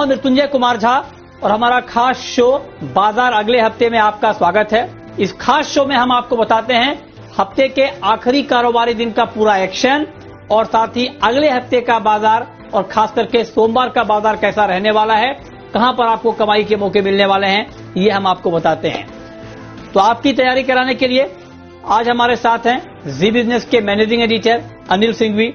हूं मृत्युंजय कुमार झा और हमारा खास शो बाजार अगले हफ्ते में आपका स्वागत है। इस खास शो में हम आपको बताते हैं हफ्ते के आखिरी कारोबारी दिन का पूरा एक्शन और साथ ही अगले हफ्ते का बाजार और खास करके सोमवार का बाजार कैसा रहने वाला है, कहां पर आपको कमाई के मौके मिलने वाले हैं, ये हम आपको बताते हैं। तो आपकी तैयारी कराने के लिए आज हमारे साथ हैं जी बिजनेस के मैनेजिंग एडिटर अनिल सिंघवी।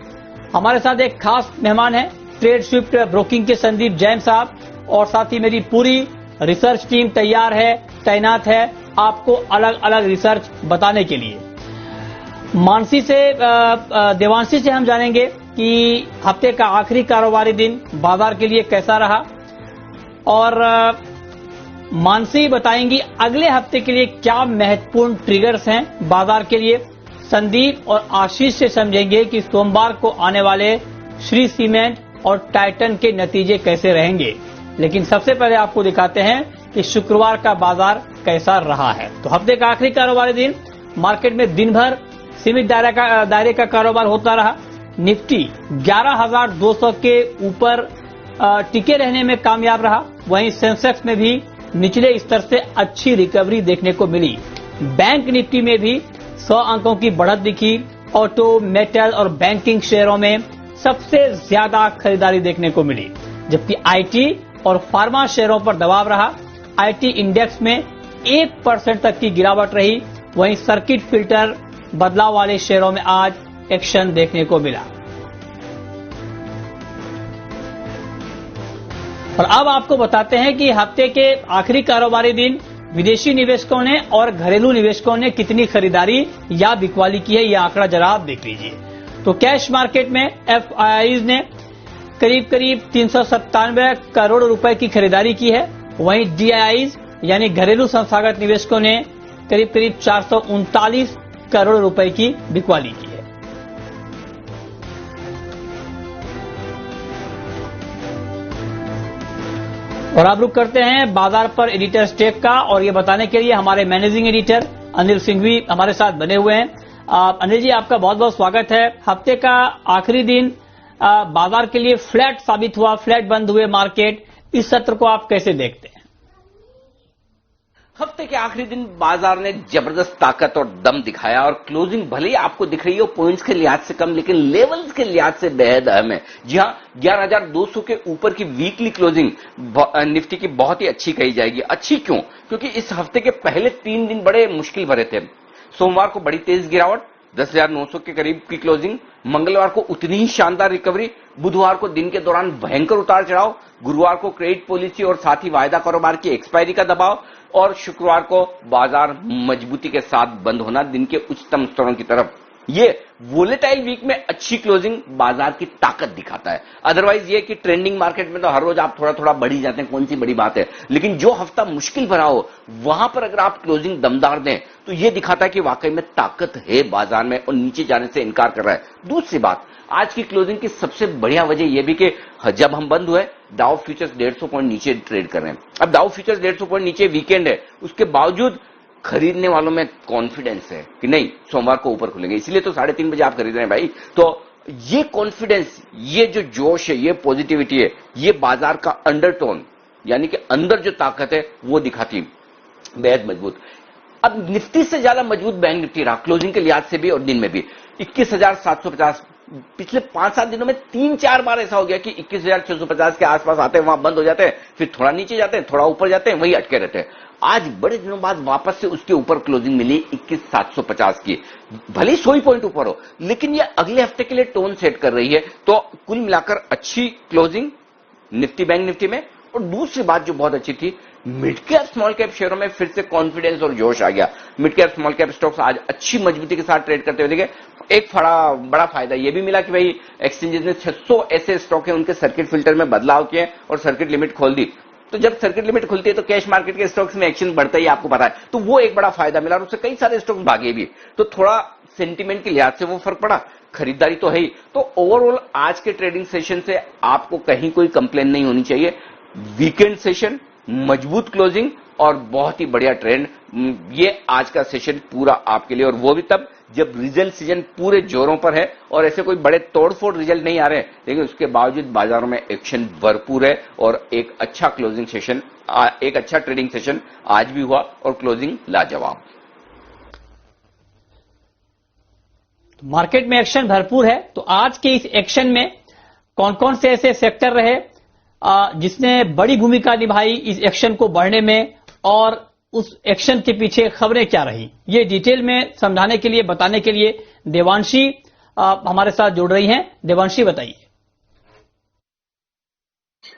हमारे साथ एक खास मेहमान है ट्रेड स्विफ्ट ब्रोकिंग के संदीप जैन साहब और साथ ही मेरी पूरी रिसर्च टीम तैयार है, तैनात है आपको अलग अलग रिसर्च बताने के लिए। मानसी से देवांशी से हम जानेंगे कि हफ्ते का आखिरी कारोबारी दिन बाजार के लिए कैसा रहा और मानसी बताएंगी अगले हफ्ते के लिए क्या महत्वपूर्ण ट्रिगर्स हैं बाजार के लिए। संदीप और आशीष से समझेंगे कि सोमवार को आने वाले श्री सीमेंट और टाइटन के नतीजे कैसे रहेंगे। लेकिन सबसे पहले आपको दिखाते हैं कि शुक्रवार का बाजार कैसा रहा है। तो हफ्ते का आखिरी कारोबारी दिन मार्केट में दिन भर सीमित दायरे का कारोबार होता रहा। निफ्टी 11,200 के ऊपर टिके रहने में कामयाब रहा। वहीं सेंसेक्स में भी निचले स्तर से अच्छी रिकवरी देखने को मिली। बैंक निफ्टी में भी 100 अंकों की बढ़त दिखी। ऑटो, मेटल और बैंकिंग शेयरों में सबसे ज्यादा खरीदारी देखने को मिली, जबकि आईटी और फार्मा शेयरों पर दबाव रहा। आईटी इंडेक्स में 1% तक की गिरावट रही। वहीं सर्किट फिल्टर बदलाव वाले शेयरों में आज एक्शन देखने को मिला। और अब आपको बताते हैं कि हफ्ते के आखिरी कारोबारी दिन विदेशी निवेशकों ने और घरेलू निवेशकों ने कितनी खरीदारी या बिकवाली की है, यह आंकड़ा जरा आप देख लीजिए। तो कैश मार्केट में एफआईआईज ने करीब 397 करोड़ रुपए की खरीदारी की है। वहीं डीआईआईज यानी घरेलू संस्थागत निवेशकों ने करीब 439 करोड़ रुपए की बिकवाली की है। और अब रुक करते हैं बाजार पर एडिटर स्टेक का और ये बताने के लिए हमारे मैनेजिंग एडिटर अनिल सिंघवी हमारे साथ बने हुए हैं। अनिल जी, आपका बहुत बहुत स्वागत है। हफ्ते का आखिरी दिन बाजार के लिए फ्लैट साबित हुआ, फ्लैट बंद हुए मार्केट। इस सत्र को आप कैसे देखते हैं? हफ्ते के आखिरी दिन बाजार ने जबरदस्त ताकत और दम दिखाया और क्लोजिंग भले ही आपको दिख रही हो पॉइंट्स के लिहाज से कम, लेकिन लेवल्स के लिहाज से बेहद अहम है। जी हां, 11,200 के ऊपर की वीकली क्लोजिंग निफ्टी की बहुत ही अच्छी कही जाएगी। अच्छी क्यों? क्योंकि इस हफ्ते के पहले 3 दिन बड़े मुश्किल भरे थे। सोमवार को बड़ी तेज गिरावट, 10,900 के करीब की क्लोजिंग। मंगलवार को उतनी ही शानदार रिकवरी। बुधवार को दिन के दौरान भयंकर उतार चढ़ाव। गुरुवार को क्रेडिट पॉलिसी और साथ ही वायदा कारोबार की एक्सपायरी का दबाव और शुक्रवार को बाजार मजबूती के साथ बंद होना दिन के उच्चतम स्तरों की तरफ। ये वोलेटाइल वीक में अच्छी क्लोजिंग बाजार की ताकत दिखाता है। अदरवाइज ये कि ट्रेंडिंग मार्केट में तो हर रोज आप थोड़ा थोड़ा बढ़ी जाते हैं, कौन सी बड़ी बात है। लेकिन जो हफ्ता मुश्किल भरा हो वहां पर अगर आप क्लोजिंग दमदार दें तो ये दिखाता है कि वाकई में ताकत है बाजार में और नीचे जाने से इनकार कर रहा है। दूसरी बात, आज की क्लोजिंग की सबसे बढ़िया वजह यह भी कि जब हम बंद हुए डाउ फ्यूचर्स 150 पॉइंट नीचे ट्रेड कर रहे हैं। अब डाउ फ्यूचर्स 150 पॉइंट नीचे, वीकेंड है, उसके बावजूद खरीदने वालों में कॉन्फिडेंस है कि नहीं सोमवार को ऊपर खुलेंगे, इसलिए तो 3:30 बजे आप खरीद रहे हैं भाई। तो ये कॉन्फिडेंस, ये जो जोश है, ये पॉजिटिविटी है, ये बाजार का अंडरटोन यानी कि अंदर जो ताकत है वो दिखाती बेहद मजबूत। अब निफ्टी से ज्यादा मजबूत बैंक निफ्टी रहा क्लोजिंग के लिहाज से भी और दिन में भी। 21,750 पिछले 5-7 दिनों में 3-4 बार ऐसा हो गया कि 21,650 के आसपास आते हैं, वहां बंद हो जाते हैं, फिर थोड़ा नीचे जाते हैं, थोड़ा ऊपर जाते हैं, वही अटके रहते हैं। आज बड़े दिनों बाद वापस से उसके ऊपर क्लोजिंग मिली 21,750 की। भले ही 100 पॉइंट ऊपर हो, लेकिन ये अगले हफ्ते के लिए टोन सेट कर रही है। तो कुल मिलाकर अच्छी क्लोजिंग निफ्टी बैंक निफ्टी में। और दूसरी बात जो बहुत अच्छी थी, मिड कैप स्मॉल कैप शेयरों में फिर से कॉन्फिडेंस और जोश आ गया। Mid cap small cap stocks आज अच्छी मजबूती के साथ ट्रेड करते हुए दिखे। एक बड़ा फायदा यह भी मिला कि भाई एक्सचेंजेस ने 600 ऐसे स्टॉक हैं उनके सर्किट फिल्टर में बदलाव किए और सर्किट लिमिट खोल दी। तो जब सर्किट लिमिट खुलती है तो कैश मार्केट के स्टॉक्स में एक्शन बढ़ता ही, आपको पता है। तो वो एक बड़ा फायदा मिला और उससे कई सारे स्टॉक्स भागे भी। तो थोड़ा सेंटीमेंट के लिहाज से वो फर्क पड़ा। खरीदारी तो है ही। तो ओवरऑल आज के ट्रेडिंग सेशन से आपको कहीं कोई कंप्लेन नहीं होनी चाहिए। वीकेंड सेशन, मजबूत क्लोजिंग और बहुत ही बढ़िया ट्रेंड, ये आज का सेशन पूरा आपके लिए। और वो भी तब जब रिजल्ट सीजन पूरे जोरों पर है और ऐसे कोई बड़े तोड़फोड़ रिजल्ट नहीं आ रहे, लेकिन उसके बावजूद बाजारों में एक्शन भरपूर है और एक अच्छा क्लोजिंग सेशन, एक अच्छा ट्रेडिंग सेशन आज भी हुआ और क्लोजिंग लाजवाब। मार्केट में एक्शन भरपूर है, तो आज के इस एक्शन में कौन कौन से ऐसे सेक्टर रहे जिसने बड़ी भूमिका निभाई इस एक्शन को बढ़ने में, और उस एक्शन के पीछे खबरें क्या रही, ये डिटेल में समझाने के लिए, बताने के लिए देवांशी हमारे साथ जुड़ रही हैं। देवांशी, बताइए।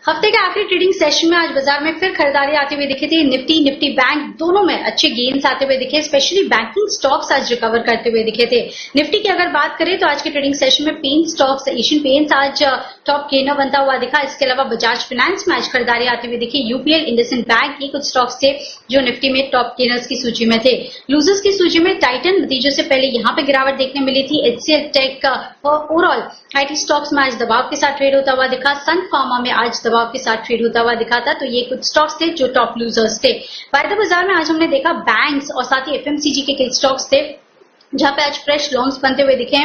हफ्ते के आखिरी ट्रेडिंग सेशन में आज बाजार में फिर खरीदारी आती हुई दिखी थी। निफ्टी बैंक दोनों में अच्छे गेन्स आते हुए दिखे, स्पेशली बैंकिंग स्टॉक्स आज रिकवर करते हुए दिखे थे। निफ्टी की अगर बात करें तो आज के ट्रेडिंग सेशन में पेंट स्टॉक्स, एशियन पेंट्स आज टॉप गेनर बनता हुआ दिखा। इसके अलावा बजाज फाइनेंस में आज खरीदारी आती हुई दिखी। यूपीएल, इंडसइंड बैंक, ये कुछ स्टॉक्स थे जो निफ्टी में टॉप गेनर्स की सूची में थे। लूजर्स की सूची में टाइटन नतीजों से पहले यहाँ पे गिरावट देखने मिली थी। एचसीएल टेक और ओवरऑल आईटी स्टॉक्स में आज दबाव के साथ ट्रेड होता हुआ दिखा। सन फार्मा में आज दबाव के साथ ट्रेड होता हुआ दिखा था। तो ये कुछ स्टॉक्स थे जो टॉप लूजर्स थे। वायदा बाजार में आज हमने देखा बैंक्स और साथ ही एफएमसीजी के कई स्टॉक्स थे जहां पे आज फ्रेश लॉन्ग्स बनते हुए दिखे।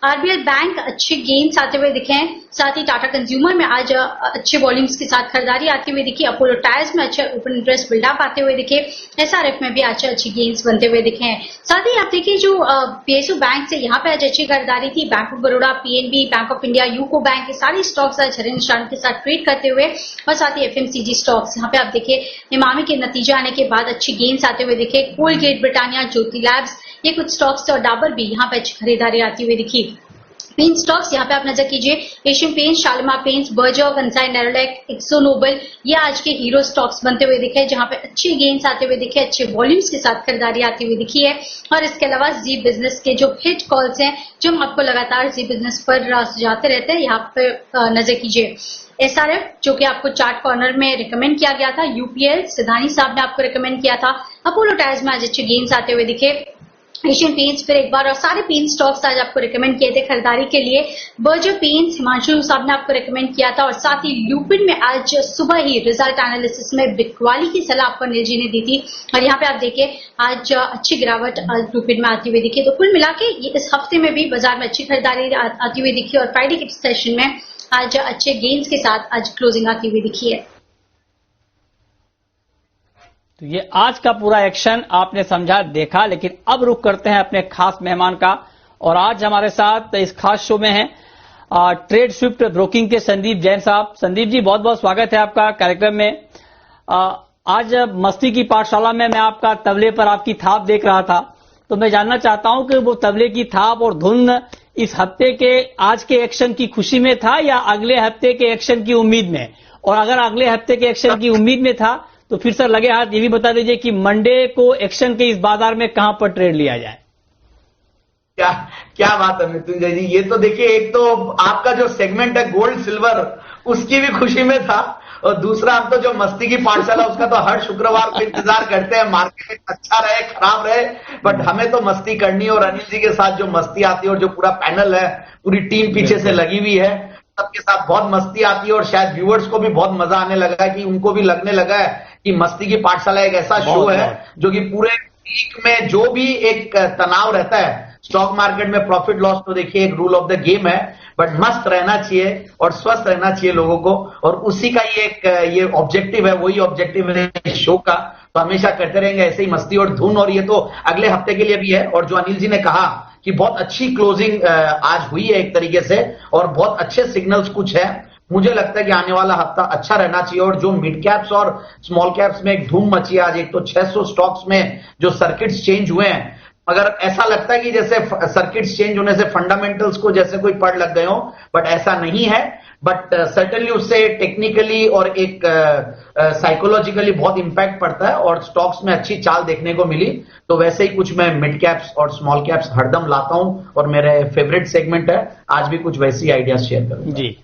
आरबीएल बैंक अच्छे गेन्स आते हुए दिखे हैं। साथ ही टाटा कंज्यूमर में आज अच्छे वॉल्यूम्स के साथ खरीदारी आती हुई दिखी। अपोलो टायर्स में अच्छे ओपन इंटरेस्ट बिल्डअप आते हुए दिखे। एसआरएफ में भी अच्छे गेन्स बनते हुए दिखे हैं। साथ ही आप देखिए जो पीएसयू बैंक से यहाँ पे आज अच्छी खरीदारी थी। Bank of Baroda, PNB, bank of India, UCO bank, ये सारे स्टॉक्स आज हरे निशान के साथ ट्रेड करते हुए, और साथ ही एफएमसीजी स्टॉक्स यहाँ पे आप देखिए इमामी के नतीजे आने के बाद अच्छी गेन्स आते हुए दिखे। कोलगेट, ब्रिटानिया, ज्योति लैब्स, ये कुछ स्टॉक्स और डाबर भी यहाँ पे अच्छी खरीदारी आती हुई दिखी। पेंट स्टॉक्स यहाँ पे आप नजर कीजिए, Asian Paints, Shalimar Paints, Berger, Kansai Nerolac, Akzo Nobel, ये आज के हीरो स्टॉक्स बनते हुए दिखे जहां पे अच्छे गेन्स आते हुए दिखे, अच्छे वॉल्यूम्स के साथ खरीदारी आती हुई दिखी है। और इसके अलावा जी बिजनेस के जो हिट कॉल्स हैं जो हम आपको लगातार जी बिजनेस पर सुझाते रहते हैं, यहाँ पे नजर कीजिए। एसआरएफ जो कि आपको चार्ट कॉर्नर में रिकमेंड किया गया था, यूपीएल सिधानी साहब ने आपको रिकमेंड किया था। अपोलो टायर्स में आज अच्छे गेन्स आते हुए दिखे। एशियन पेंट्स फिर एक बार, और सारे पेंट स्टॉक्स आज आपको रिकमेंड किए थे खरीदारी के लिए। बर्जर पेंट्स हिमांशु साहब ने आपको रिकमेंड किया था। और साथ ही लुपिन में आज सुबह ही रिजल्ट एनालिसिस में बिकवाली की सलाह आपको अनिल जी ने दी थी, और यहाँ पे आप देखिए आज अच्छी गिरावट आज लुपिन में आती हुई दिखी। तो कुल मिला के इस हफ्ते में भी बाजार में अच्छी खरीदारी आती हुई दिखी, और फ्राइडे के सेशन में आज अच्छे गेन्स के साथ आज क्लोजिंग आती हुई दिखी है। तो ये आज का पूरा एक्शन आपने समझा, देखा, लेकिन अब रुख करते हैं अपने खास मेहमान का। और आज हमारे साथ इस खास शो में हैं ट्रेड स्विफ्ट ब्रोकिंग के संदीप जैन साहब। संदीप जी, बहुत बहुत स्वागत है आपका कार्यक्रम में। आज मस्ती की पाठशाला में मैं आपका तबले पर आपकी थाप देख रहा था, तो मैं जानना चाहता हूं कि वो तबले की थाप और धुन इस हफ्ते के आज के एक्शन की खुशी में था या अगले हफ्ते के एक्शन की उम्मीद में? और अगर अगले हफ्ते के एक्शन की उम्मीद में था तो फिर सर लगे हाथ ये भी बता दीजिए कि मंडे को एक्शन के इस बाजार में कहां पर ट्रेड लिया जाए। क्या बात है मृत्युंजय जी, ये तो देखिए, एक तो आपका जो सेगमेंट है गोल्ड सिल्वर, उसकी भी खुशी में था, और दूसरा हम तो जो मस्ती की पाठशाला उसका तो हर शुक्रवार को इंतजार करते हैं, मार्केट अच्छा रहे खराब रहे, बट हमें तो मस्ती करनी है। और अनिल जी के साथ जो मस्ती आती है और जो पूरा पैनल है, पूरी टीम पीछे से लगी हुई है, सबके साथ बहुत मस्ती आती है। और शायद व्यूअर्स को भी बहुत मजा आने लगा है कि उनको भी लगने लगा है कि मस्ती की पाठशाला एक ऐसा शो है जो कि पूरे वीक में जो भी एक तनाव रहता है स्टॉक मार्केट में, प्रॉफिट लॉस तो देखिए एक रूल ऑफ द गेम है, बट मस्त रहना चाहिए और स्वस्थ रहना चाहिए लोगों को, और उसी का ये ऑब्जेक्टिव है, वही ऑब्जेक्टिव है शो का। तो हमेशा करते रहेंगे ऐसे ही मस्ती और धुन, और ये तो अगले हफ्ते के लिए भी है। और जो अनिल जी ने कहा कि बहुत अच्छी क्लोजिंग आज हुई है एक तरीके से, और बहुत अच्छे सिग्नल्स कुछ है, मुझे लगता है कि आने वाला हफ्ता अच्छा रहना चाहिए। और जो मिड कैप्स और स्मॉल कैप्स में एक धूम मची है आज, एक तो 600 स्टॉक्स में जो सर्किट्स चेंज हुए हैं, मगर ऐसा लगता है कि जैसे सर्किट्स चेंज होने से फंडामेंटल्स को जैसे कोई पढ़ लग गए हो, बट ऐसा नहीं है। बट सर्टेनली उससे टेक्निकली और एक साइकोलॉजिकली बहुत इंपैक्ट पड़ता है, और स्टॉक्स में अच्छी चाल देखने को मिली। तो वैसे ही कुछ मैं मिड कैप्स और स्मॉल कैप्स हरदम लाता हूं, और मेरे फेवरेट सेगमेंट है, आज भी कुछ वैसी आइडियाज शेयर करूंगा जी।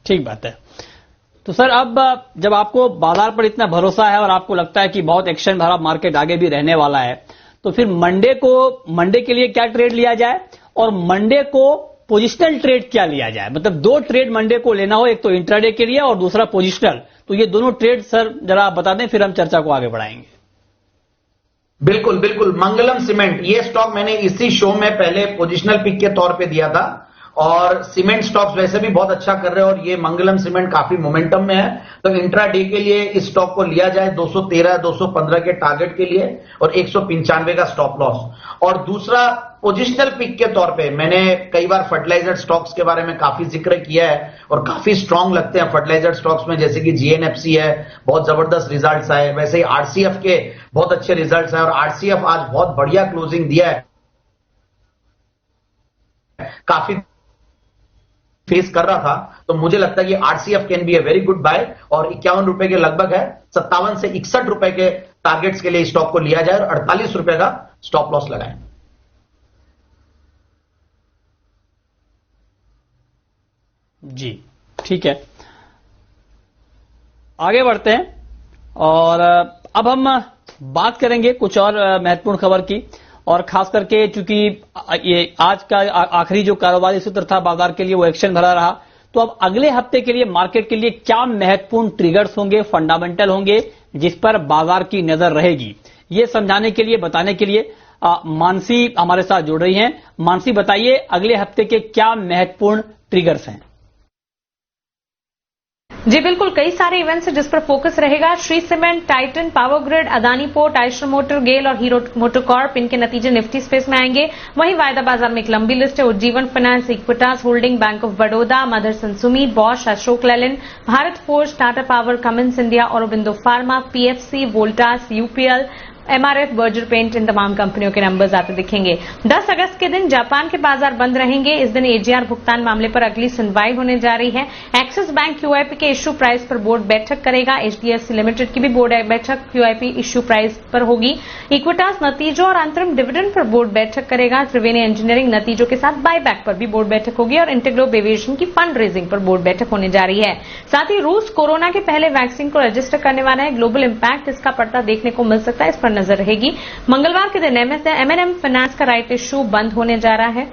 ठीक बात है। तो सर, अब जब आपको बाजार पर इतना भरोसा है और आपको लगता है कि बहुत एक्शन भरा मार्केट आगे भी रहने वाला है, तो फिर मंडे के लिए क्या ट्रेड लिया जाए, और मंडे को पोजिशनल ट्रेड क्या लिया जाए? मतलब 2 ट्रेड मंडे को लेना हो, एक तो इंट्राडे के लिए और दूसरा पोजिशनल, तो ये दोनों ट्रेड सर जरा बता दें, फिर हम चर्चा को आगे बढ़ाएंगे। बिल्कुल बिल्कुल, मंगलम सीमेंट, ये स्टॉक मैंने इसी शो में पहले पोजिशनल पिक के तौर पे दिया था और सीमेंट स्टॉक्स वैसे भी बहुत अच्छा कर रहे हैं और ये मंगलम सीमेंट काफी मोमेंटम में है, तो इंट्राडे के लिए इस स्टॉक को लिया जाए 213 215 के टारगेट के लिए और 195 का स्टॉप लॉस। और दूसरा पोजिशनल पिक के तौर पे मैंने कई बार फर्टिलाइजर स्टॉक्स के बारे में काफी जिक्र किया है और काफी स्ट्रांग लगते हैं फर्टिलाइजर स्टॉक्स में, जैसे कि जीएनएफसी है, बहुत जबरदस्त रिजल्ट्स आए, वैसे ही आरसीएफ के बहुत अच्छे रिजल्ट्स आए और आरसीएफ आज बहुत बढ़िया क्लोजिंग दिया है, काफी फेस कर रहा था, तो मुझे लगता है कि RCF can be a very good buy और 51 रुपए के लगभग है, 57 से 61 रुपए के टारगेट्स के लिए स्टॉक को लिया जाए और 48 रुपए का स्टॉप लॉस लगाएं। जी ठीक है, आगे बढ़ते हैं और अब हम बात करेंगे कुछ और महत्वपूर्ण खबर की, और खास करके चूंकि ये आज का आखिरी जो कारोबारी सूत्र था बाजार के लिए वो एक्शन भरा रहा, तो अब अगले हफ्ते के लिए मार्केट के लिए क्या महत्वपूर्ण ट्रिगर्स होंगे, फंडामेंटल होंगे जिस पर बाजार की नजर रहेगी, ये समझाने के लिए, बताने के लिए मानसी हमारे साथ जुड़ रही हैं। मानसी बताइए अगले हफ्ते के क्या महत्वपूर्ण ट्रिगर्स हैं? जी बिल्कुल, कई सारे इवेंट्स हैं जिस पर फोकस रहेगा। Shree Cement, Titan, Power Grid, Adani Port, Eicher Motor, GAIL और हीरो मोटोकॉर्प, इनके नतीजे निफ्टी स्पेस में आएंगे। वहीं वायदा बाजार में एक लंबी लिस्ट है। Ujjivan Finance, Equitas Holding, Bank of Baroda, Motherson Sumit, Bosch, Ashok Leyland, Bharat Forge, Tata Power, Cummins India, Aurobindo Pharma, PFC, Voltas, UPL, MRF, Berger Paint, इन तमाम कंपनियों के नंबर्स आते दिखेंगे। 10 अगस्त के दिन जापान के बाजार बंद रहेंगे। इस दिन एजीआर भुगतान मामले पर अगली सुनवाई होने जा रही है। एक्सिस बैंक क्यूआईपी के इश्यू प्राइस पर बोर्ड बैठक करेगा। एचडीएफसी लिमिटेड की भी बोर्ड बैठक क्यूआईपी इश्यू प्राइस पर होगी। इक्विटास नतीजों और अंतरिम डिविडेंड पर बोर्ड बैठक करेगा। त्रिवेणी इंजीनियरिंग नतीजों के साथ बायबैक पर भी बोर्ड बैठक होगी और इंटीग्रो एविएशन की फंड रेजिंग पर बोर्ड बैठक होने जा रही है। साथ ही रूस कोरोना के पहले वैक्सीन को रजिस्टर करने वाला है। ग्लोबल इंपैक्ट इसका पड़ता देखने को मिल सकता है, इस पर नजर रहेगी। मंगलवार के दिन एमएनएम फाइनेंस का राइट इश्यू बंद होने जा रहा है।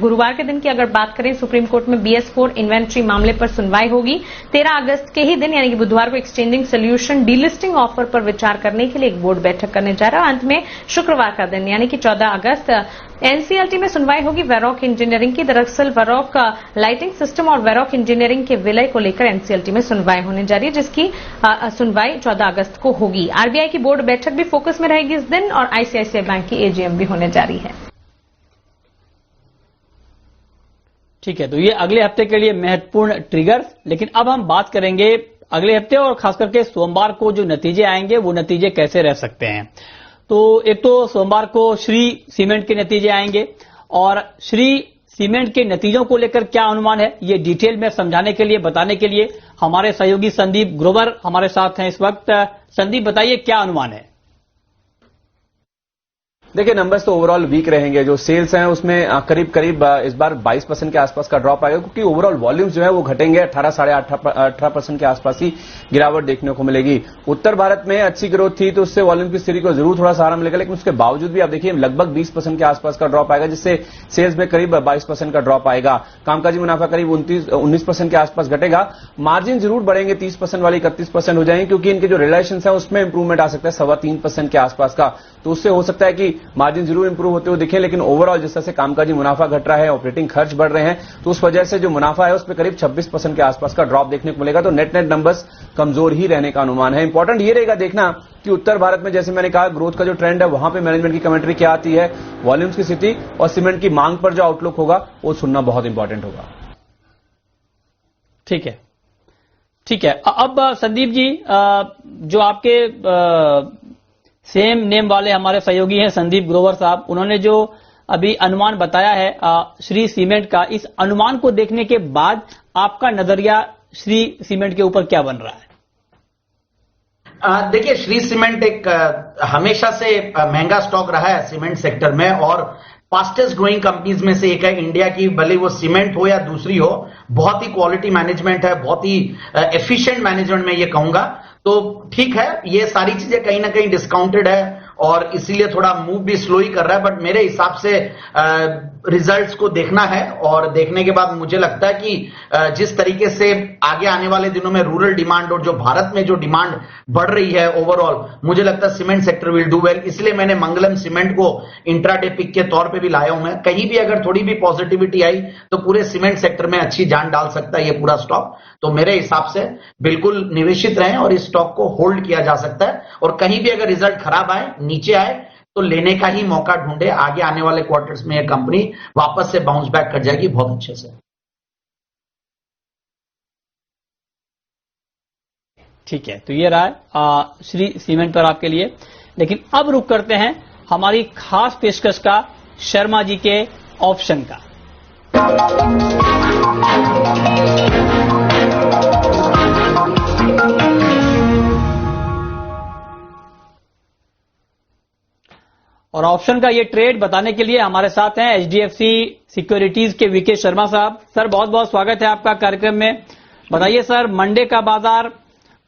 गुरुवार के दिन की अगर बात करें, सुप्रीम कोर्ट में BS4 इन्वेंट्री मामले पर सुनवाई होगी। 13 अगस्त के ही दिन यानी कि बुधवार को एक्सचेंजिंग सोल्यूशन डीलिस्टिंग ऑफर पर विचार करने के लिए एक बोर्ड बैठक करने जा रहा है। अंत में शुक्रवार का दिन यानी कि 14 अगस्त एनसीएलटी में सुनवाई होगी वेरॉक इंजीनियरिंग की। दरअसल वेरॉक लाइटिंग सिस्टम और वेरॉक इंजीनियरिंग के विलय को लेकर एनसीएलटी में सुनवाई होने जा रही है, जिसकी सुनवाई 14 अगस्त को होगी। आरबीआई की बोर्ड बैठक भी फोकस में रहेगी इस दिन और आईसीआईसीआई बैंक की एजीएम भी होने जा रही है। ठीक है, तो ये अगले हफ्ते के लिए महत्वपूर्ण ट्रिगर्स। लेकिन अब हम बात करेंगे अगले हफ्ते और खास करके सोमवार को जो नतीजे आएंगे वो नतीजे कैसे रह सकते हैं। तो एक तो सोमवार को श्री सीमेंट के नतीजे आएंगे और श्री सीमेंट के नतीजों को लेकर क्या अनुमान है, ये डिटेल में समझाने के लिए, बताने के लिए हमारे सहयोगी संदीप ग्रोवर हमारे साथ हैं इस वक्त। संदीप बताइए क्या अनुमान है? देखिए, नंबर्स तो ओवरऑल वीक रहेंगे। जो सेल्स हैं उसमें करीब करीब इस बार 22% के आसपास का ड्रॉप आएगा, क्योंकि ओवरऑल वॉल्यूम्स जो है वो घटेंगे। 18-18% के आसपास ही गिरावट देखने को मिलेगी। उत्तर भारत में अच्छी ग्रोथ थी तो उससे वॉल्यूम की स्थिति को जरूर थोड़ा सहारा मिलेगा, लेकिन उसके बावजूद भी आप देखिए लगभग 20% के आसपास का ड्रॉप आएगा, जिससे सेल्स में करीब 22% का ड्रॉप आएगा। कामकाजी मुनाफा करीब 19% के आसपास घटेगा। मार्जिन जरूर बढ़ेंगे, 30% वाली 31% हो जाएंगे, क्योंकि इनके जो रिलेशंस है उसमें इंप्रूवमेंट आ सकता है 3.25% के आसपास का। तो उससे हो सकता है कि मार्जिन जरूर इंप्रूव होते हुए दिखे, लेकिन ओवरऑल जिस तरह से कामकाजी मुनाफा घट रहा है, ऑपरेटिंग खर्च बढ़ रहे हैं, तो उस वजह से जो मुनाफा है उस पर करीब 26% के आसपास का ड्रॉप देखने को मिलेगा। तो नेट नंबर्स कमजोर ही रहने का अनुमान है। इंपॉर्टेंट ये रहेगा देखना कि उत्तर भारत में जैसे मैंने कहा ग्रोथ का जो ट्रेंड है वहां पे मैनेजमेंट की कमेंट्री क्या आती है, वॉल्यूम्स की स्थिति और सीमेंट की मांग पर जो आउटलुक होगा वो सुनना बहुत इंपॉर्टेंट होगा। ठीक है, ठीक है। अब संदीप जी, जो आपके सेम नेम वाले हमारे सहयोगी हैं संदीप ग्रोवर साहब, उन्होंने जो अभी अनुमान बताया है श्री सीमेंट का, इस अनुमान को देखने के बाद आपका नजरिया श्री सीमेंट के ऊपर क्या बन रहा है? देखिए, श्री सीमेंट एक हमेशा से महंगा स्टॉक रहा है सीमेंट सेक्टर में और फास्टेस्ट ग्रोइंग कंपनीज में से एक है इंडिया की। भले वो सीमेंट हो या दूसरी हो, बहुत ही क्वालिटी मैनेजमेंट है, बहुत ही एफिशिएंट मैनेजमेंट में ये कहूंगा। तो ठीक है, ये सारी चीजें कहीं ना कहीं डिस्काउंटेड है और इसीलिए थोड़ा मूव भी स्लो ही कर रहा है, बट मेरे हिसाब से रिजल्ट्स को देखना है और देखने के बाद मुझे लगता है कि जिस तरीके से आगे आने वाले दिनों में रूरल डिमांड और जो भारत में जो डिमांड बढ़ रही है ओवरऑल, मुझे लगता है cement sector will do well. इसलिए मैंने मंगलम सीमेंट को इंट्राडे पिक के तौर पे भी लाया हूं मैं। कहीं भी अगर थोड़ी भी पॉजिटिविटी आई तो पूरे सीमेंट सेक्टर में अच्छी जान डाल सकता है ये पूरा स्टॉक। तो मेरे हिसाब से बिल्कुल निवेशित रहें और इस स्टॉक को होल्ड किया जा सकता है, और कहीं भी अगर रिजल्ट खराब आए, नीचे आए, तो लेने का ही मौका ढूंढे। आगे आने वाले क्वार्टर्स में यह कंपनी वापस से बाउंस बैक कर जाएगी बहुत अच्छे से। ठीक है, तो ये रहा श्री सीमेंट पर आपके लिए। लेकिन अब रुक करते हैं हमारी खास पेशकश का, शर्मा जी के ऑप्शन का। और ऑप्शन का ये ट्रेड बताने के लिए हमारे साथ हैं एचडीएफसी सिक्योरिटीज के वीके शर्मा साहब। सर बहुत बहुत स्वागत है आपका कार्यक्रम में। बताइए सर, मंडे का बाजार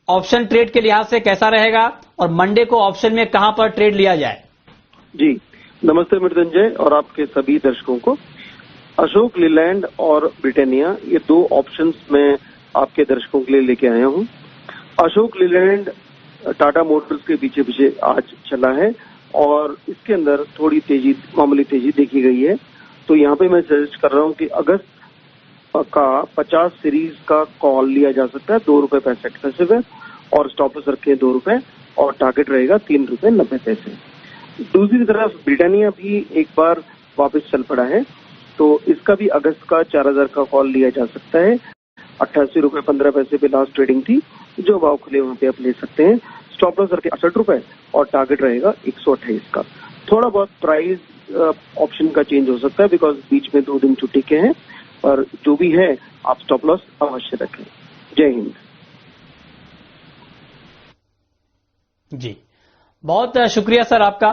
ऑप्शन ट्रेड के लिहाज से कैसा रहेगा और मंडे को ऑप्शन में कहां पर ट्रेड लिया जाए? जी नमस्ते मृत्युंजय और आपके सभी दर्शकों को। अशोक लीलैंड और ब्रिटानिया, ये दो ऑप्शंस मैं आपके दर्शकों के लिए लेके आया हूं। अशोक लीलैंड टाटा मोटर्स के पीछे पीछे आज चला है और इसके अंदर थोड़ी तेजी, मामूली तेजी देखी गई है। तो यहाँ पे मैं सजेस्ट कर रहा हूँ कि अगस्त का 50 सीरीज का कॉल लिया जा सकता है, ₹2.65 पे, और स्टॉप लॉस रखें ₹2 और टारगेट रहेगा ₹3.90। दूसरी तरफ ब्रिटानिया भी एक बार वापस चल पड़ा है, तो इसका भी अगस्त का 4000 का कॉल लिया जा सकता है। ₹88.15 पे लास्ट ट्रेडिंग थी, जो भाव खुले वहां पे आप ले सकते हैं। स्टॉप लॉस रखे ₹68 और टारगेट रहेगा 128 का। थोड़ा बहुत प्राइस ऑप्शन का चेंज हो सकता है बिकॉज बीच में 2 दिन छुट्टी के हैं, पर जो भी है आप स्टॉप लॉस अवश्य रखें। जय हिंद। जी बहुत शुक्रिया सर आपका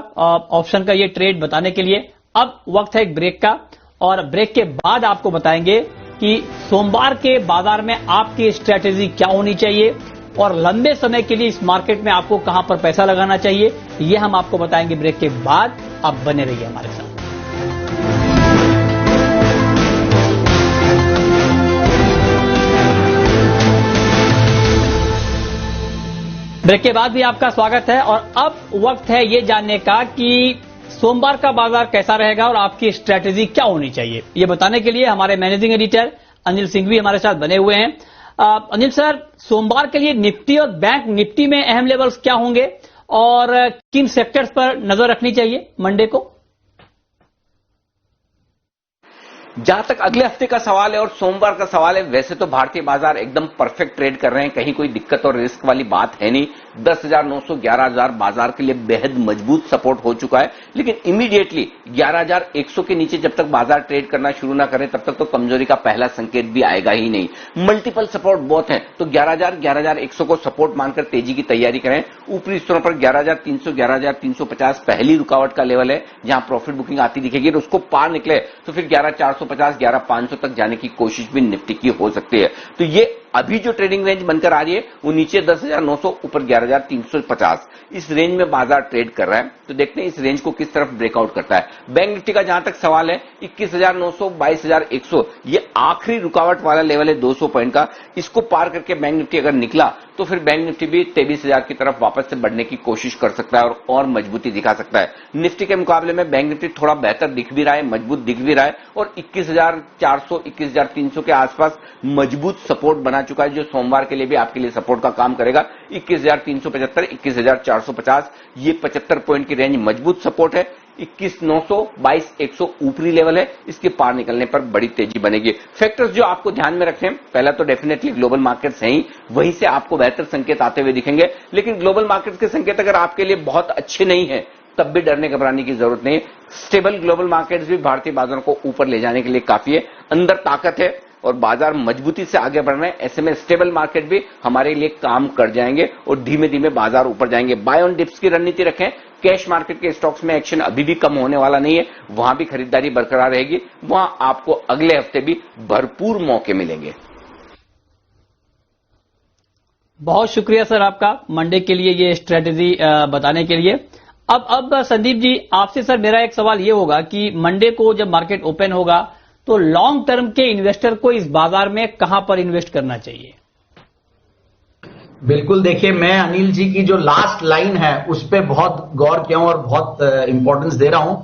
ऑप्शन का ये ट्रेड बताने के लिए। अब वक्त है एक ब्रेक का, और ब्रेक के बाद आपको बताएंगे कि सोमवार के बाजार में आपकी स्ट्रेटेजी क्या होनी चाहिए और लंबे समय के लिए इस मार्केट में आपको कहां पर पैसा लगाना चाहिए, ये हम आपको बताएंगे ब्रेक के बाद। आप बने रहिए हमारे साथ। ब्रेक के बाद भी आपका स्वागत है, और अब वक्त है ये जानने का कि सोमवार का बाजार कैसा रहेगा और आपकी स्ट्रेटेजी क्या होनी चाहिए। ये बताने के लिए हमारे मैनेजिंग एडिटर अनिल सिंह भी हमारे साथ बने हुए हैं। अनिल सर, सोमवार के लिए निफ्टी और बैंक निफ्टी में अहम लेवल्स क्या होंगे और किन सेक्टर्स पर नजर रखनी चाहिए मंडे को? जहां तक अगले हफ्ते का सवाल है और सोमवार का सवाल है, वैसे तो भारतीय बाजार एकदम परफेक्ट ट्रेड कर रहे हैं, कहीं कोई दिक्कत और रिस्क वाली बात है नहीं। 10,900 11,000 बाजार के लिए बेहद मजबूत सपोर्ट हो चुका है, लेकिन इमीडिएटली 11,100 के नीचे जब तक बाजार ट्रेड करना शुरू ना करें तब तक तो कमजोरी का पहला संकेत भी आएगा ही नहीं। मल्टीपल सपोर्ट बहुत है, तो 11,000 11,100 को सपोर्ट मानकर तेजी की तैयारी करें। ऊपरी स्तरों पर 11,300 11,350 पहली रुकावट का लेवल है जहां प्रॉफिट बुकिंग आती दिखेगी, और उसको पार निकले तो फिर 11,450 11,500 तक जाने की कोशिश भी निफ्टी की हो सकती है। तो ये अभी जो ट्रेडिंग रेंज बनकर आ रही है वो नीचे 10,900 ऊपर 11,350, इस रेंज में बाजार ट्रेड कर रहा है। तो देखते हैं इस रेंज को किस तरफ ब्रेकआउट करता है। बैंक निफ्टी का जहां तक सवाल है, 21,900 22,100 ये आखिरी रुकावट वाला लेवल है 200 पॉइंट का। इसको पार करके बैंक निफ्टी अगर निकला तो फिर बैंक निफ्टी भी 23,000 की तरफ वापस से बढ़ने की कोशिश कर सकता है और मजबूती दिखा सकता है। निफ्टी के मुकाबले में बैंक निफ्टी थोड़ा बेहतर दिख भी रहा है, मजबूत दिख भी रहा है, और 21,400 21,300 के आसपास मजबूत सपोर्ट बना चुका है, जो सोमवार के लिए भी आपके लिए सपोर्ट का काम करेगा। 21,375 21,450 ये 75 पॉइंट की रेंज मजबूत सपोर्ट है। 21,900 22,100 ऊपरी लेवल है, इसके पार निकलने पर बड़ी तेजी बनेगी। फैक्टर्स जो आपको ध्यान में रखें, पहला तो डेफिनेटली ग्लोबल मार्केट्स हैं ही, वहीं से आपको बेहतर संकेत आते हुए दिखेंगे, लेकिन ग्लोबल मार्केट्स के संकेत अगर आपके लिए बहुत अच्छे नहीं है तब भी डरने घबराने की जरूरत नहीं। स्टेबल ग्लोबल मार्केट्स भी भारतीय बाजारों को ऊपर ले जाने के लिए काफी है। अंदर ताकत है और बाजार मजबूती से आगे बढ़ रहे हैं, ऐसे में स्टेबल मार्केट भी हमारे लिए काम कर जाएंगे और धीमे धीमे बाजार ऊपर जाएंगे। बाय ऑन डिप्स की रणनीति रखें। कैश मार्केट के स्टॉक्स में एक्शन अभी भी कम होने वाला नहीं है, वहां भी खरीदारी बरकरार रहेगी, वहां आपको अगले हफ्ते भी भरपूर मौके मिलेंगे। बहुत शुक्रिया सर आपका मंडे के लिए ये स्ट्रेटेजी बताने के लिए। अब संदीप जी आपसे सर मेरा एक सवाल ये होगा कि मंडे को जब मार्केट ओपन होगा तो लॉन्ग टर्म के इन्वेस्टर को इस बाजार में कहां पर इन्वेस्ट करना चाहिए? बिल्कुल, देखिए मैं अनिल जी की जो लास्ट लाइन है उस पर बहुत गौर किया हूं और बहुत इंपॉर्टेंस दे रहा हूं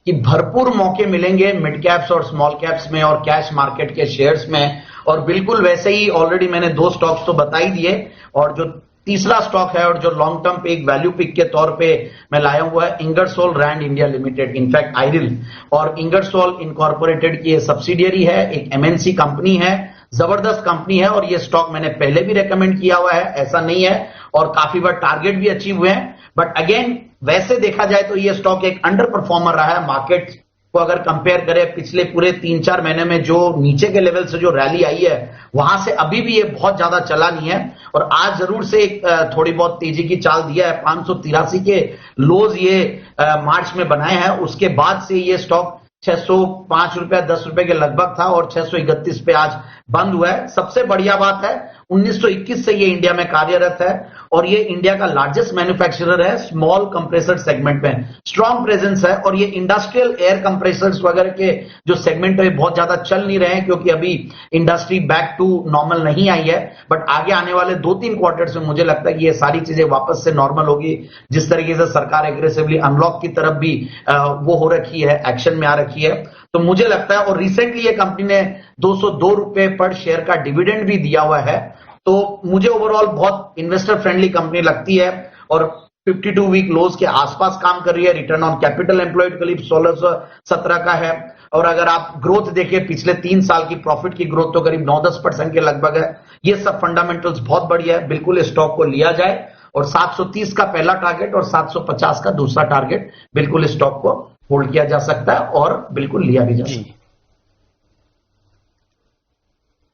कि भरपूर मौके मिलेंगे मिड कैप्स और स्मॉल कैप्स में और कैश मार्केट के शेयर्स में। और बिल्कुल वैसे ही ऑलरेडी मैंने 2 स्टॉक्स तो बता ही दिए, और जो तीसरा स्टॉक है और जो लॉन्ग टर्म पे एक वैल्यू पिक के तौर पे मैं लाया हुआ है Ingersoll Rand India Limited, in fact आयरिल। और इंगरसोल इनकॉर्पोरेटेड की ये सब्सिडियरी है, एक एमएनसी कंपनी है, जबरदस्त कंपनी है, और ये स्टॉक मैंने पहले भी रेकमेंड किया हुआ है, ऐसा नहीं है, और काफी बार टारगेट भी अचीव हुए हैं। बट अगेन वैसे देखा जाए तो ये स्टॉक एक अंडर परफॉर्मर रहा है मार्केट को अगर कंपेयर करें पिछले पूरे 3-4 महीने में जो नीचे के लेवल से जो रैली आई है वहां से अभी भी ये बहुत ज्यादा चला नहीं है। और आज जरूर से एक थोड़ी बहुत तेजी की चाल दिया है, 583 के लोज ये मार्च में बनाए हैं, उसके बाद से ये स्टॉक 605 रुपया 10 रुपए के लगभग था और 631 पे आज बंद हुआ है। सबसे बढ़िया बात है 1921 से ये इंडिया में कार्यरत है और ये इंडिया का लार्जेस्ट मैन्युफैक्चरर है स्मॉल कंप्रेसर सेगमेंट में, स्ट्रॉन्ग प्रेजेंस है। और ये इंडस्ट्रियल एयर कंप्रेसर्स वगैरह के जो सेगमेंट है बहुत ज्यादा चल नहीं रहे हैं क्योंकि अभी इंडस्ट्री बैक टू नॉर्मल नहीं आई है। बट आगे आने वाले 2-3 क्वार्टर्स में मुझे लगता है कि ये सारी चीजें वापस से नॉर्मल होगी। जिस तरीके से सरकार एग्रेसिवली अनलॉक की तरफ भी वो हो रखी है, एक्शन में आ रखी है, तो मुझे लगता है। और रिसेंटली ये कंपनी ने 202 रुपए पर शेयर का डिविडेंड भी दिया हुआ है, तो मुझे ओवरऑल बहुत इन्वेस्टर फ्रेंडली कंपनी लगती है। और 52 वीक लोज के आसपास काम कर रही है। रिटर्न ऑन कैपिटल एम्प्लॉयड करीब 1617 का है। और अगर आप ग्रोथ देखें पिछले 3 साल की प्रॉफिट की ग्रोथ तो करीब 9-10% के लगभग है। ये सब फंडामेंटल्स बहुत बढ़िया है, बिल्कुल इस स्टॉक को लिया जाए। और 730 का पहला टारगेट और 750 का दूसरा टारगेट, बिल्कुल इस स्टॉक को होल्ड किया जा सकता है और बिल्कुल लिया भी जा सकता है।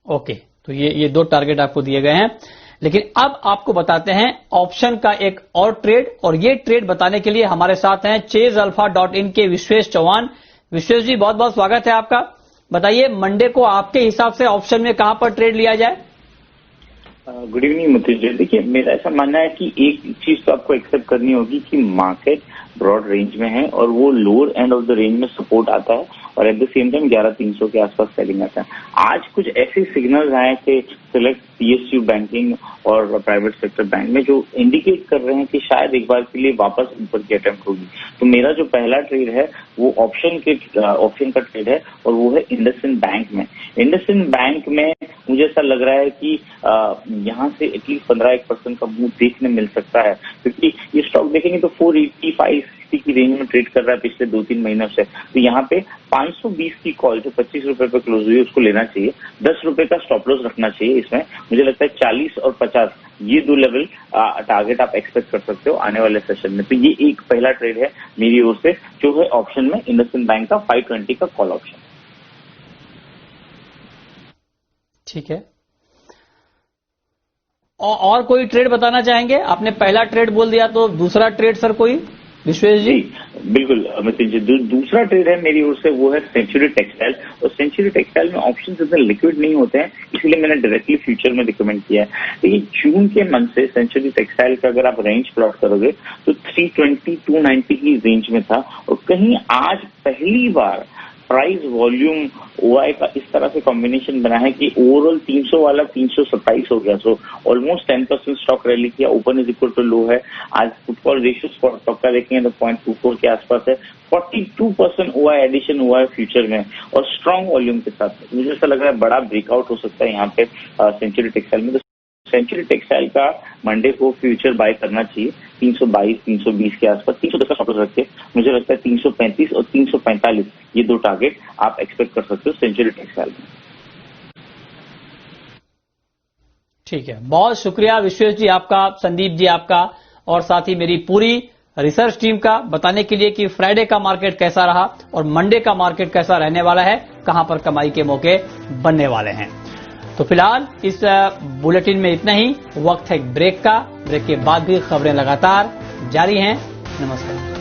ओके, तो ये 2 टारगेट आपको दिए गए हैं। लेकिन अब आपको बताते हैं ऑप्शन का एक और ट्रेड, और ये ट्रेड बताने के लिए हमारे साथ हैं ChaseAlpha.in के विश्वेश चौहान। विश्वेश जी बहुत बहुत स्वागत है आपका। बताइए मंडे को आपके हिसाब से ऑप्शन में कहां पर ट्रेड लिया जाए? Good evening Mrityunjay. देखिए मेरा ऐसा मानना है कि एक चीज तो आपको एक्सेप्ट करनी होगी कि मार्केट ब्रॉड रेंज में है और वो lower end of the range में सपोर्ट आता है और एट द सेम टाइम 11,300 के आसपास सेलिंग आता है। आज कुछ ऐसे सिग्नल्स आए थे सिलेक्ट PSU बैंकिंग और प्राइवेट सेक्टर बैंक में जो इंडिकेट कर रहे हैं कि शायद एक बार के लिए वापस ऊपर की अटेम्प्ट होगी। तो मेरा जो पहला ट्रेड है वो ऑप्शन का ट्रेड है और वो है इंडसइंड बैंक में। इंडसइंड बैंक में मुझे ऐसा लग रहा है कि यहाँ से एटलीस्ट 15% का मूव देखने मिल सकता है, क्योंकि ये स्टॉक देखेंगे तो 485-60 की रेंज में ट्रेड कर रहा है पिछले 2-3 महीनों से। तो यहाँ पे 520 की कॉल जो 25 रुपए पे क्लोज हुई उसको लेना चाहिए, 10 रुपए का स्टॉप लॉस रखना चाहिए। इसमें मुझे लगता है 40 और 50 ये 2 लेवल टारगेट आप एक्सपेक्ट कर सकते हो आने वाले सेशन में। तो ये एक पहला ट्रेड है मेरी ओर से जो है ऑप्शन में इंडसइंड बैंक का 520 का कॉल ऑप्शन। ठीक है, और कोई ट्रेड बताना चाहेंगे? आपने पहला ट्रेड बोल दिया तो दूसरा ट्रेड सर कोई विश्वेश जी? बिल्कुल अमित जी, दूसरा ट्रेड है मेरी ओर से वो है सेंचुरी टेक्सटाइल। और सेंचुरी टेक्सटाइल में ऑप्शंस इतने लिक्विड नहीं होते हैं, इसलिए मैंने डायरेक्टली फ्यूचर में रिकमेंड किया है। लेकिन जून के मंथ से सेंचुरी टेक्सटाइल का अगर आप रेंज प्लॉट करोगे तो 320-290 की रेंज में था और कहीं आज पहली बार प्राइस वॉल्यूम OI का इस तरह से कॉम्बिनेशन बना है कि ओवरऑल 300 वाला 327 हो गया। सो ऑलमोस्ट 10% स्टॉक रैली किया, open is equal to low है। आज फुटफॉल रेशियो स्टॉक का देखेंगे तो 0.24 के आसपास है। 42% OI एडिशन हुआ है फ्यूचर में और स्ट्रांग वॉल्यूम के साथ। मुझे ऐसा लग रहा है बड़ा ब्रेकआउट हो सकता है यहाँ पे सेंचुरी टेक्सटाइल में। तो सेंचुरी टेक्सटाइल का मंडे को फ्यूचर बाय करना चाहिए 322-320 के आसपास। 310 का स्टॉप लॉस रखिए। मुझे लगता है 335 और 345 ये 2 टारगेट आप एक्सपेक्ट कर सकते हो सेंचुरी टेक्सटाइल में। ठीक है, बहुत शुक्रिया विश्वेश जी आपका, संदीप जी आपका, और साथ ही मेरी पूरी रिसर्च टीम का बताने के लिए कि फ्राइडे का मार्केट कैसा रहा और मंडे का मार्केट कैसा रहने वाला है, कहां पर कमाई के मौके बनने वाले हैं। तो फिलहाल इस बुलेटिन में इतना ही। वक्त है ब्रेक का, ब्रेक के बाद भी खबरें लगातार जारी हैं। नमस्कार।